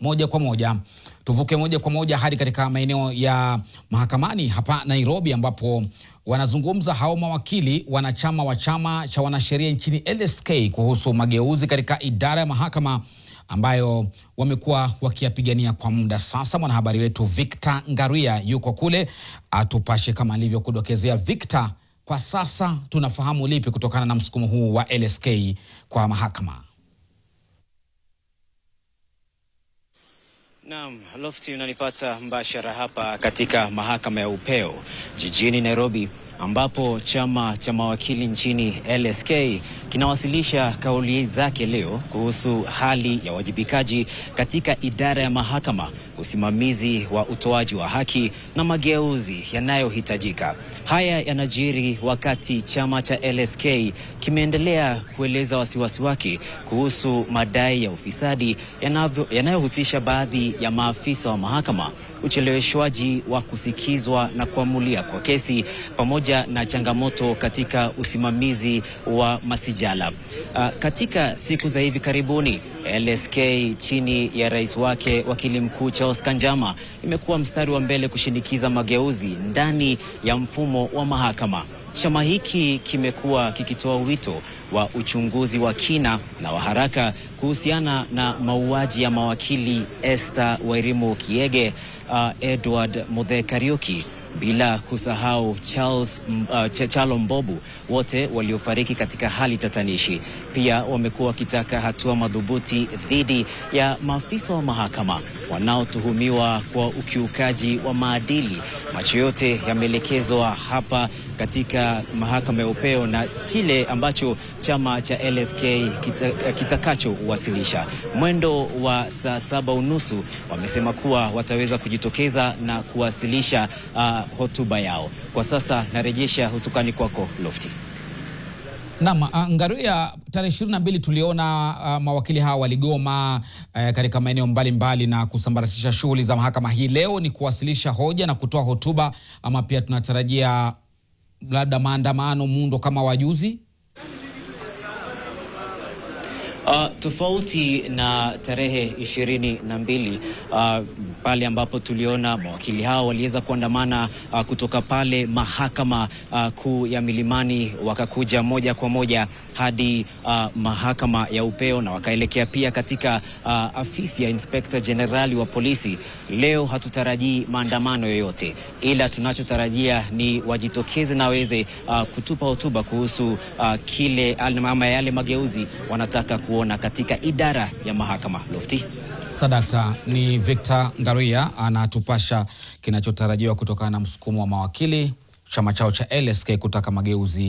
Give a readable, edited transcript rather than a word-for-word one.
moja kwa moja. Tuvuke moja kwa moja hadi katika maeneo ya mahakamani hapa Nairobi, ambapo wanazungumza hao mawakili wanachama wa chama cha wanasheria nchini LSK kuhusu mageuzi katika idara ya mahakama ambayo wamekuwa wakiyapigania kwa muda sasa. Mwanahabari wetu Victor Ngaruya yuko kule, atupashe kama alivyokudokezea. Victor, kwa sasa tunafahamu lipi kutokana na msukumo huu wa LSK kwa mahakama? Naam, Lofty, unanipata mbashara hapa katika mahakama ya upeo jijini Nairobi, ambapo chama cha mawakili nchini LSK kinawasilisha kauli zake leo kuhusu hali ya wajibikaji katika idara ya mahakama, usimamizi wa utoaji wa haki na mageuzi yanayohitajika. Haya yanajiri wakati chama cha LSK kimeendelea kueleza wasiwasi wake kuhusu madai ya ufisadi yanayohusisha baadhi ya maafisa wa mahakama, ucheleweshwaji wa kusikizwa na kuamulia kwa kesi, pamoja na changamoto katika usimamizi wa masijala. Katika siku za hivi karibuni, LSK chini ya rais wake wakili mkuu Charles Kanjama imekuwa mstari wa mbele kushinikiza mageuzi ndani ya mfumo wa mahakama. Chama hiki kimekuwa kikitoa wito wa uchunguzi wa kina na wa haraka kuhusiana na mauaji ya mawakili Esther Wairimu Kiege, Edward Muthee Kariuki, bila kusahau Chalo Mbobu, wote waliofariki katika hali tatanishi. Pia wamekuwa wakitaka hatua madhubuti dhidi ya maafisa wa mahakama wanaotuhumiwa kwa ukiukaji wa maadili. Macho yote yameelekezwa hapa katika mahakama ya upeo na kile ambacho chama cha LSK kitakachowasilisha. Mwendo wa saa 7:30 wamesema kuwa wataweza kujitokeza na kuwasilisha hotuba yao. Kwa sasa narejesha husukani kwako Lofty. Naam, Ngaruya, tarehe 22 tuliona mawakili hawa waligoma katika maeneo mbalimbali na kusambaratisha shughuli za mahakama. Hii leo ni kuwasilisha hoja na kutoa hotuba, ama pia tunatarajia labda maandamano muundo kama wajuzi? Tofauti na tarehe 22 pale ambapo tuliona mawakili hao waliweza kuandamana kutoka pale mahakama kuu ya Milimani, wakakuja moja kwa moja hadi mahakama ya upeo na wakaelekea pia katika afisi ya Inspector General wa polisi. Leo hatutarajii maandamano yoyote, ila tunachotarajia ni wajitokeze na waweze kutupa hotuba kuhusu kile ama yale mageuzi wanataka kuona katika idara ya mahakama. Lofty. Sadakta, ni Victor Ngaruya anatupasha kinachotarajiwa kutokana na msukumo wa mawakili chama chao cha LSK kutaka mageuzi